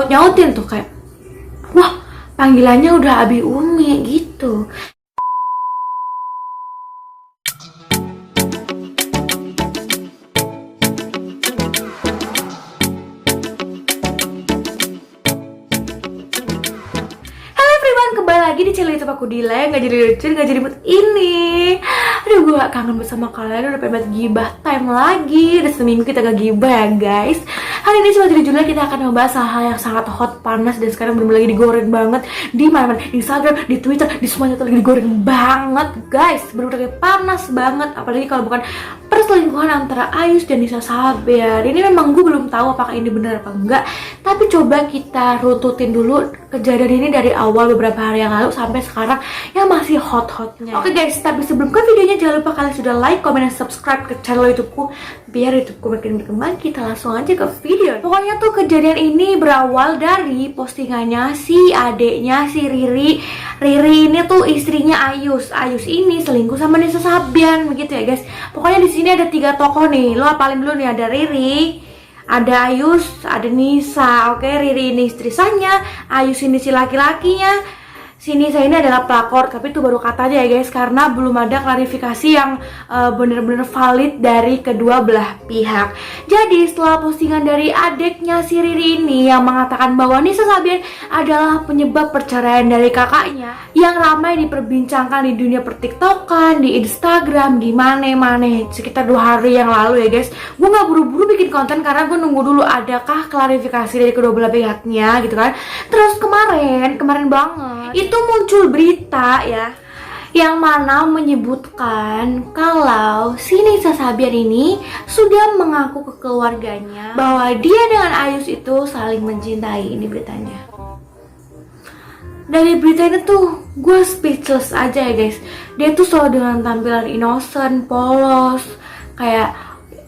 nyaut-nyautin tuh kayak, wah panggilannya udah Abi Umi gitu. Kembali lagi di channel YouTube aku Dila yang gak jadi lucu, gak jadi mood ini. Aduh, gue gak kangen bersama kalian, udah pengen gibah time lagi. Udah seminggu kita gak gibah ya guys. Hari ini sobat judulnya kita akan membahas hal-hal yang sangat hot, panas, dan sekarang bener-bener lagi digoreng banget di mana-mana, di Instagram, di Twitter, di semuanya tuh lagi digoreng banget guys. Bener-bener kayak panas banget, apalagi kalau bukan perselingkuhan antara Ayus dan Nisa Sabian. Ini memang gue belum tahu apakah ini benar apa enggak, tapi coba kita runtutin dulu kejadian ini dari awal beberapa hari yang lalu sampai sekarang yang masih hot-hotnya. Oke guys, tapi sebelum ke videonya jangan lupa kalian sudah like, comment, dan subscribe ke channel YouTubeku biar YouTubeku makin berkembang. Kita langsung aja ke video. Pokoknya tuh kejadian ini berawal dari postingannya si adeknya si Riri. Riri ini tuh istrinya Ayus. Ayus ini selingkuh sama Nisa Sabian begitu ya guys. Pokoknya di sini ada 3 tokoh nih. Lo apalin dulu nih, ada Riri, ada Ayus, ada Nisa. Oke, Riri ini istri sahnya, Ayus ini si laki-lakinya, si Nisa ini adalah pelakor. Tapi itu baru katanya ya guys, karena belum ada klarifikasi yang bener-bener valid dari kedua belah pihak. Jadi setelah postingan dari adiknya si Riri ini yang mengatakan bahwa Nisa Sabian adalah penyebab perceraian dari kakaknya, yang ramai diperbincangkan di dunia pertiktokan, di Instagram, di mana-mana sekitar 2 hari yang lalu ya guys. Gue gak buru-buru bikin konten karena gue nunggu dulu adakah klarifikasi dari kedua belah pihaknya gitu kan. Terus kemarin banget itu muncul berita ya, yang mana menyebutkan kalau si Nisa Sabian ini sudah mengaku ke keluarganya bahwa dia dengan Ayus itu saling mencintai. Ini beritanya. Dari berita ini tuh gue speechless aja ya guys. Dia tuh selalu dengan tampilan innocent, polos, kayak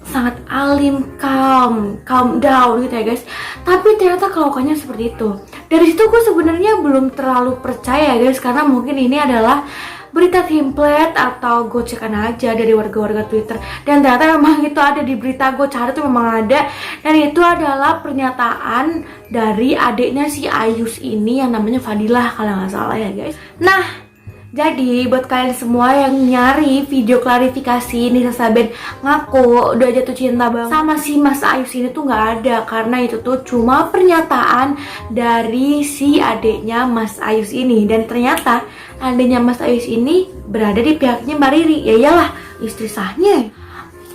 sangat alim, calm down gitu ya guys. Tapi ternyata kelakuannya seperti itu. Dari situ gue sebenarnya belum terlalu percaya guys, karena mungkin ini adalah berita template atau gocekan aja dari warga-warga Twitter. Dan ternyata memang itu ada di berita, gue cari tuh memang ada. Dan itu adalah pernyataan dari adiknya si Ayus ini yang namanya Fadilah kalau nggak salah ya guys. Nah, jadi buat kalian semua yang nyari video klarifikasi Nisa Sabian ngaku udah jatuh cinta banget sama si Mas Ayus ini tuh nggak ada, karena itu tuh cuma pernyataan dari si adiknya Mas Ayus ini. Dan ternyata adiknya Mas Ayus ini berada di pihaknya Mbak Riri. Ya iyalah, istri sahnya.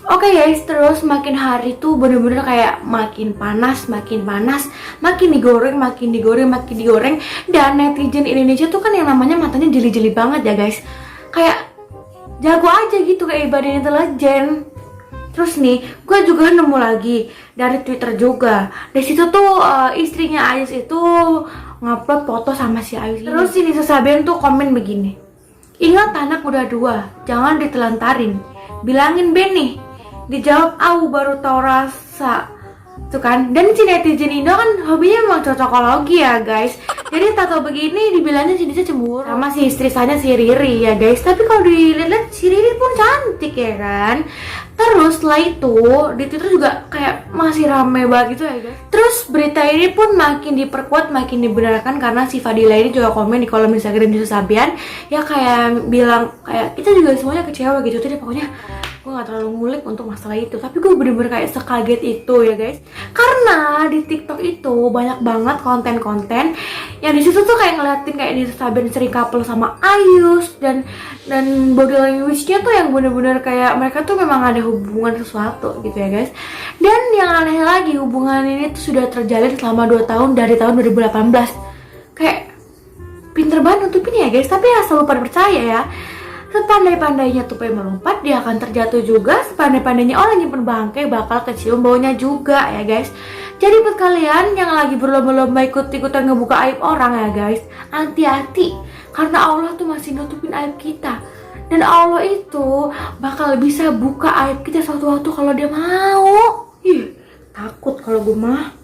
Oke guys, terus makin hari tuh bener-bener kayak makin panas, makin digoreng. Dan netizen Indonesia tuh kan yang namanya matanya jeli-jeli banget ya guys, kayak jago aja gitu, kayak ibadah intelijen. Terus nih, gue juga nemu lagi dari Twitter juga. Di situ tuh istrinya Ayus itu ngupload foto sama si Ayus. Terus si Nisa Sabian tuh komen begini, "Ingat anak udah 2, jangan ditelantarin. Bilangin Ben nih." Dijawab, "Aku baru tahu rasa." Tuh kan. Dan si netizen Indo kan hobinya memang cocokologi ya guys. Jadi tato begini dibilangnya si Nisa cemburu sama si istri sahnya si Riri ya guys. Tapi kalau dilihat si Riri pun cantik ya kan. Terus setelah itu di Twitter juga kayak masih rame banget gitu ya guys. Terus berita ini pun makin diperkuat, makin dibenarkan karena si Fadila ini juga komen di kolom Instagram Nisa Sabian ya, kayak bilang kayak kita juga semuanya kecewa gitu. Jadi pokoknya gue gak terlalu ngulik untuk masalah itu, tapi gue bener-bener kayak sekaget itu ya guys. Karena di TikTok itu banyak banget konten-konten yang disitu tuh kayak ngeliatin kayak Nisa Sabian sering couple sama Ayus, dan body language-nya tuh yang bener-bener kayak mereka tuh memang ada hubungan sesuatu gitu ya guys. Dan yang aneh lagi, hubungan ini tuh sudah terjalin selama 2 tahun dari tahun 2018. Kayak pinter banget nutupin ya guys, tapi asal lu pada percaya ya, sepandai-pandainya tupai melompat, dia akan terjatuh juga. Sepandai-pandainya orang nyimpen bangkai bakal kecium baunya juga ya guys. Jadi buat kalian yang lagi berlomba-lomba ikut-ikutan ngebuka aib orang ya guys, hati-hati, karena Allah tuh masih nutupin aib kita. Dan Allah itu bakal bisa buka aib kita suatu waktu kalau dia mau. Ih, takut kalau gue mah.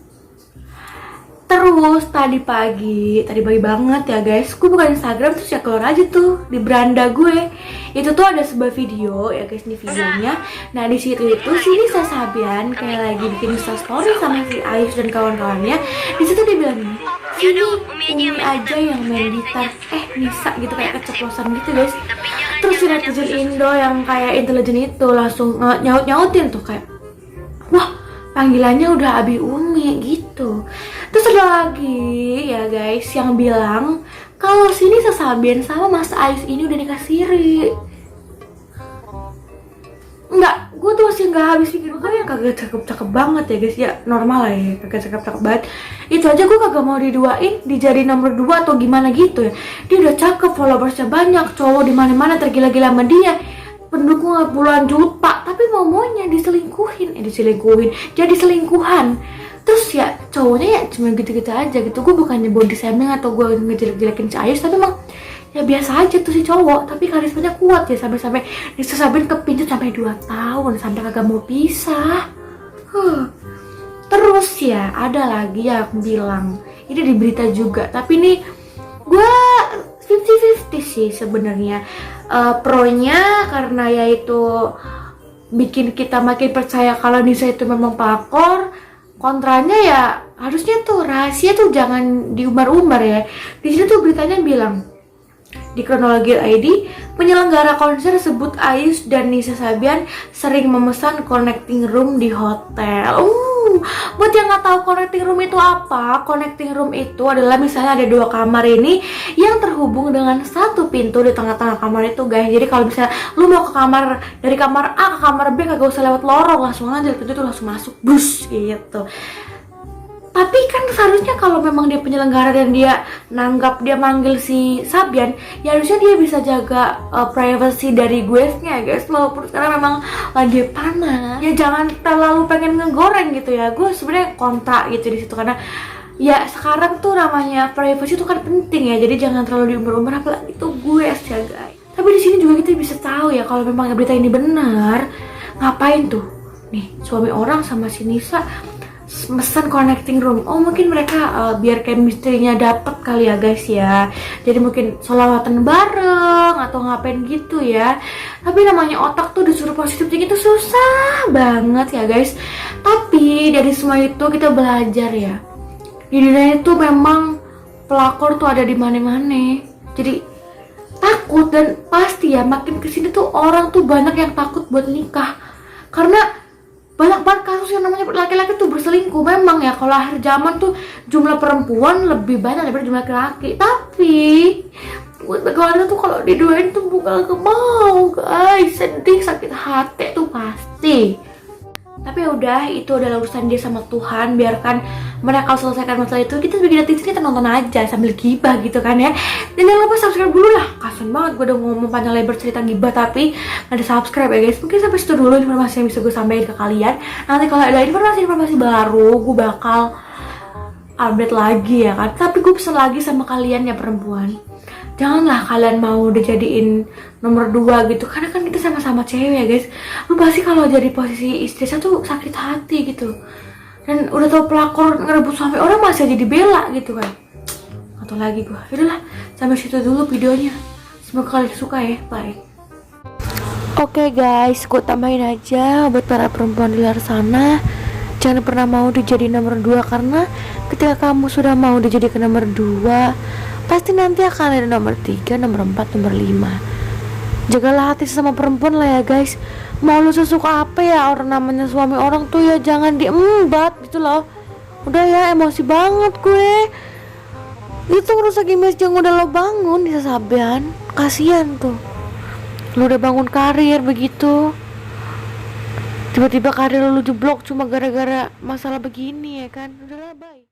Terus tadi pagi banget ya guys, gue buka Instagram terus ya keluar aja tuh di beranda gue. Itu tuh ada sebuah video ya guys, nih videonya. Nah di situ itu si Nisa Sabian kayak lagi bikin story sama si Ayus dan kawan-kawannya. Di situ dia bilang gini, sini Umi aja yang main gitar. Nisa gitu kayak keceplosan gitu guys. Terus si netizen Indo yang kayak intelijen itu langsung nyaut-nyautin tuh kayak, wah panggilannya udah Abi Umi gitu. Terus ada lagi ya guys yang bilang kalau sini Sabian sama Mas Ais ini udah nikah siri. Enggak, gue tuh masih nggak habis pikir, makanya kagak cakep-cakep banget ya guys. Ya normal lah ya, kagak cakep-cakep banget. Itu aja gue kagak mau diduain, dijadi nomor 2 atau gimana gitu ya. Dia udah cakep, followersnya banyak, cowok di mana-mana tergila-gila sama dia, pendukung puluhan juta, tapi maunya diselingkuhin, jadi selingkuhan. Terus ya cowoknya ya cuma gitu-gitu aja gitu. Gue bukannya body shaming atau gue ngejelek-jelekin si Ayus, tapi emang ya biasa aja tuh si cowok, tapi karismanya kuat ya, sampai disesabin kepincut sampai 2 tahun sampai kagak mau pisah. Terus ya ada lagi yang bilang, ini di berita juga, tapi ini gue 50-50 sih sebenarnya. Pronya karena yaitu bikin kita makin percaya kalau Nisa itu memang pelakor. Kontranya ya harusnya tuh rahasia tuh jangan diumbar-umbar ya. Di sini tuh beritanya bilang, di Kronologi ID, penyelenggara konser sebut Ayus dan Nisa Sabian sering memesan connecting room di hotel. Buat yang nggak tahu connecting room itu apa, connecting room itu adalah misalnya ada 2 kamar ini yang terhubung dengan satu pintu di tengah-tengah kamar itu guys. Jadi kalau misalnya lu mau ke kamar, dari kamar A ke kamar B kagak usah lewat lorong, langsung aja pintu itu langsung masuk, bus gitu. Tapi kan seharusnya kalau memang dia penyelenggara dan dia nanggap dia manggil si Sabian, ya harusnya dia bisa jaga privacy dari guestnya guys. Walaupun sekarang memang lagi panas, ya jangan terlalu pengen ngegoreng gitu ya. Gue sebenarnya kontra gitu di situ, karena ya sekarang tuh namanya privacy tuh kan penting ya. Jadi jangan terlalu diumbar-umbar, apalagi itu guest ya guys. Tapi di sini juga kita bisa tahu ya kalau memang berita ini benar, ngapain tuh nih suami orang sama si Nisa mesen connecting room. Mungkin mereka biar chemistry-nya dapet kali ya guys ya. Jadi mungkin sholawatan bareng atau ngapain gitu ya. Tapi namanya otak tuh disuruh positif thinking itu susah banget ya guys. Tapi dari semua itu kita belajar ya, di dunia itu memang pelakor tuh ada di mana-mana. Jadi takut, dan pasti ya makin kesini tuh orang tuh banyak yang takut buat nikah, karena banyak banget kasus yang namanya laki-laki tuh berselingkuh. Memang ya kalau akhir zaman tuh jumlah perempuan lebih banyak daripada jumlah laki-laki. Tapi buat keluarga tuh kalau diduain tuh bukan mau guys, sedih sakit hati tuh pasti. Tapi ya udah, itu adalah urusan dia sama Tuhan, biarkan mereka selesaikan masalah itu. Kita sebagai netizen kita nonton aja sambil gibah gitu kan ya. Dan jangan lupa subscribe dulu lah, kasian banget gue udah ngomong panjang lebar cerita gibah tapi gak ada subscribe ya guys. Mungkin sampai situ dulu informasi yang bisa gue sampaikan ke kalian. Nanti kalau ada informasi baru gue bakal update lagi ya kan. Tapi gue pesan lagi sama kalian ya perempuan, janganlah kalian mau dijadiin nomor 2 gitu, karena kan kita sama-sama cewek ya guys. Lu pasti kalau jadi posisi istri satu sakit hati gitu, dan udah tau pelakor ngerebut suami orang masih jadi bela gitu kan. Atau lagi gue, yaudahlah sampai situ dulu videonya. Semoga kalian suka ya, bye. Oke guys, gue tambahin aja buat para perempuan di luar sana, jangan pernah mau dijadi nomor 2, karena ketika kamu sudah mau dijadikan nomor 2, pasti nanti akan ada nomor 3, nomor 4, nomor 5. Jagalah hati sama perempuan lah ya guys. Mau lu sesuka apa ya orang namanya suami orang tuh ya jangan diembat gitu loh. Udah ya, emosi banget gue. Itu ngerusak image yang udah lo bangun di Sabian. Kasian tuh, lu udah bangun karir begitu, tiba-tiba karir lu jeblok cuma gara-gara masalah begini ya kan. Udahlah, bye.